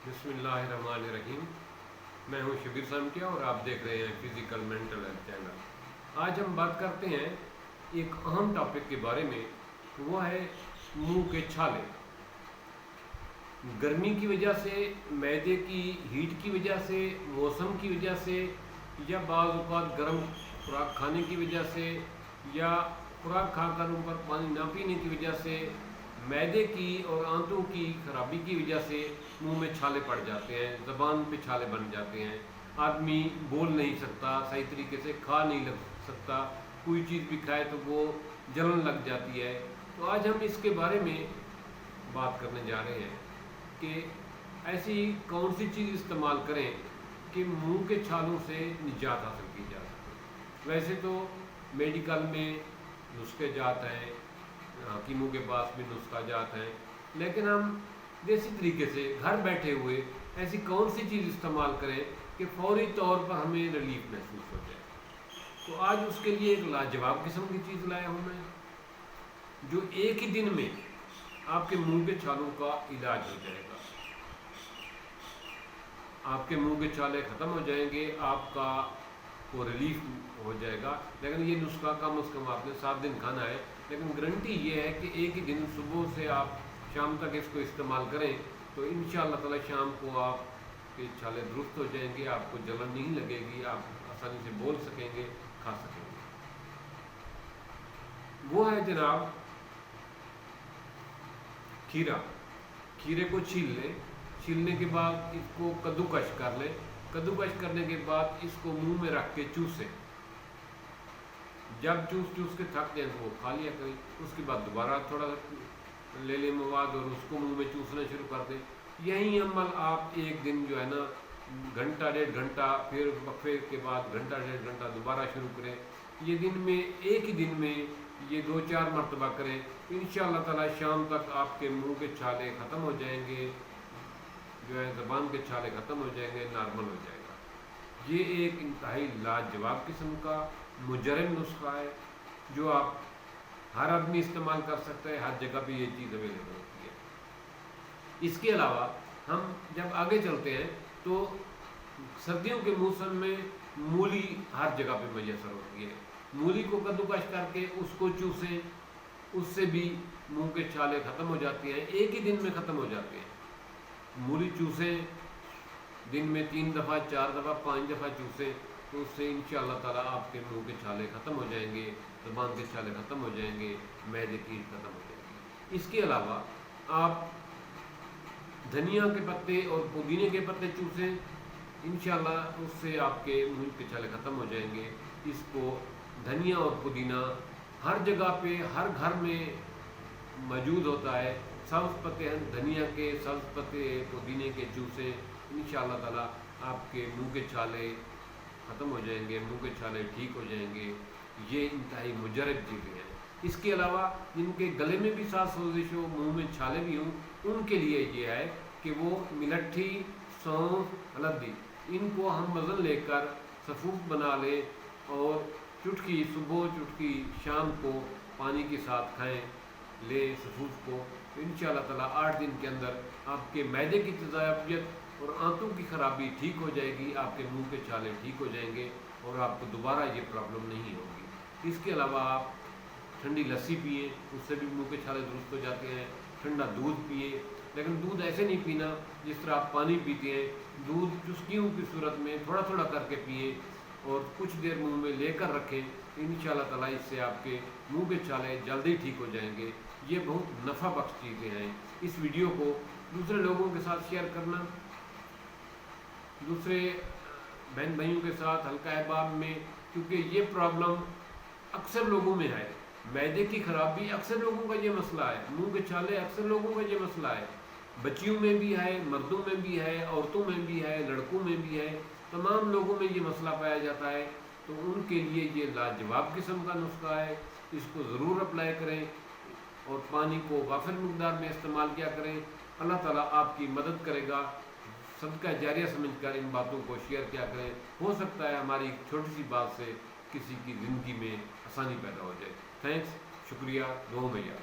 बिस्मिल्लाहिर्रहमानिर्रहीम। मैं हूं शबीर सामकिया और आप देख रहे हैं फिजिकल मेंटल हेल्थ चैनल। आज हम बात करते हैं एक अहम टॉपिक के बारे में, वो है मुंह के छाले। गर्मी की वजह से, मैदे की हीट की वजह से, मौसम की वजह से, या बाज़ औक़ात गर्म खुराक खाने की वजह से, या खुराक खाकर ऊपर पानी ना पीने की वजह से, मैदे की और आंतों की खराबी की वजह से मुंह में छाले पड़ जाते हैं, ज़बान पे छाले बन जाते हैं। आदमी बोल नहीं सकता, सही तरीके से खा नहीं लग सकता, कोई चीज़ भी खाए तो वो जलन लग जाती है। तो आज हम इसके बारे में बात करने जा रहे हैं कि ऐसी कौन सी चीज़ इस्तेमाल करें कि मुंह के छालों से निजात हासिल की जा सके। वैसे तो मेडिकल में नुस्खे जात हैं, हकीमों के पास भी नुस्खा जात हैं, लेकिन हम देसी तरीके से घर बैठे हुए ऐसी कौन सी चीज़ इस्तेमाल करें कि फौरी तौर पर हमें रिलीफ महसूस हो जाए। तो आज उसके लिए एक लाजवाब किस्म की चीज़ लाया हूँ मैं, जो एक ही दिन में आपके मुंह के छालों का इलाज हो जाएगा। आपके मुंह के छाले ख़त्म हो जाएंगे, आपका वो रिलीफ हो जाएगा। लेकिन ये नुस्खा कम से कम आपने 7 दिन खाना है, लेकिन गारंटी ये है कि एक ही दिन सुबह से आप शाम तक इसको इस्तेमाल करें तो इंशाअल्लाह ताला शाम को आपके छाले दुरुस्त हो जाएंगे, आपको जलन नहीं लगेगी, आप आसानी से बोल सकेंगे, खा सकेंगे। वो है जनाब खीरा। खीरे को छील लें, छीलने के बाद इसको कद्दूकश कर लें। कद्दूकश करने के बाद इसको मुंह में रख के चूसें। जब चूस के थक जाए तो वो खा लिया करें। उसके बाद दोबारा थोड़ा ले लें मवाद और उसको मुंह में चूसना शुरू कर दें। यही अमल आप एक दिन जो है ना, घंटा 1.5 घंटा, फिर वक्फे के बाद घंटा 1.5 घंटा दोबारा शुरू करें। ये दिन में, एक ही दिन में ये 2-4 मरतबा करें। इंशाअल्लाह ताला शाम तक आपके मुंह के छाले ख़त्म हो जाएंगे, जो है ज़बान के छाले ख़त्म हो जाएंगे, नॉर्मल हो जाएगा। ये एक इंतहाई लाजवाब किस्म का मुजरब नुस्खा है, जो आप हर आदमी इस्तेमाल कर सकता है, हर जगह पे ये चीज़ अवेलेबल होती है। इसके अलावा हम जब आगे चलते हैं तो सर्दियों के मौसम में मूली हर जगह पे मैसर होती है। मूली को कद्दूकश करके उसको चूसें, उससे भी मुंह के छाले ख़त्म हो जाते हैं, एक ही दिन में ख़त्म हो जाते हैं। मूली चूसें, दिन में 3 दफ़ा, 4 दफ़ा, 5 दफ़ा चूसें, तो उससे इंशाअल्लाह ताला आपके मुंह के छाले ख़त्म हो जाएंगे, ज़ुबान के छाले ख़त्म हो जाएंगे, मैदे की ख़त्म हो जाएगी। इसके अलावा आप धनिया के पत्ते और पुदीने के पत्ते चूसें, इंशाअल्लाह उससे आपके मुंह के छाले ख़त्म हो जाएंगे। इसको धनिया और पुदीना हर जगह पे, हर घर में मौजूद होता है। सब्ज़ पत्ते हैं धनिया के, सब्ज़ पत्ते पुदीने के चूसें, इंशाअल्लाह ताला आपके मुंह के छाले ख़त्म हो जाएंगे, मुंह के छाले ठीक हो जाएंगे। ये इंतहाई मुजरब चीज़ें हैं। इसके अलावा जिनके गले में भी सांस सोजिश हो, मुंह में छाले भी हों, उनके लिए ये है कि वो मिलट्ठी, सौंफ, हल्दी, इनको हम वज़न लेकर सफ़ूफ बना लें और चुटकी सुबह, चुटकी शाम को पानी के साथ खाएं, लें सफ़ूफ को। तो इंशाअल्लाह ताला 8 दिन के अंदर आपके मैदे की तज़ायफ़ियत और आंतों की ख़राबी ठीक हो जाएगी, आपके मुंह के छाले ठीक हो जाएंगे और आपको दोबारा ये प्रॉब्लम नहीं होगी। इसके अलावा आप ठंडी लस्सी पिए, उससे भी मुंह के छाले दुरुस्त हो जाते हैं। ठंडा दूध पिए, लेकिन दूध ऐसे नहीं पीना जिस तरह आप पानी पीते हैं। दूध चुस्कियों की सूरत में थोड़ा थोड़ा करके पिए और कुछ देर मुंह में लेकर रखें। इंशाअल्लाह ताला इससे आपके मुंह के छाले जल्दी ठीक हो जाएंगे। ये बहुत नफ़ा बख्श चीज़ें हैं। इस वीडियो को दूसरे लोगों के साथ शेयर करना, दूसरे बहन भाइयों के साथ हल्का अहबाब में, क्योंकि ये प्रॉब्लम अक्सर लोगों में है। मैदे की खराबी अक्सर लोगों का ये मसला है, मुंह के छाले अक्सर लोगों का ये मसला है। बच्चियों में भी है, मर्दों में भी है, औरतों में भी है, लड़कों में भी है, तमाम लोगों में ये मसला पाया जाता है। तो उनके लिए ये लाजवाब किस्म का नुस्खा है, इसको ज़रूर अप्लाई करें और पानी को वाफिर मिक़दार में इस्तेमाल किया करें। अल्लाह ताला आपकी मदद करेगा। सदका जारिया समझकर इन बातों को शेयर किया करें। हो सकता है हमारी छोटी सी बात से किसी की ज़िंदगी में आसानी पैदा हो जाए। थैंक्स, शुक्रिया, दुआ में याद।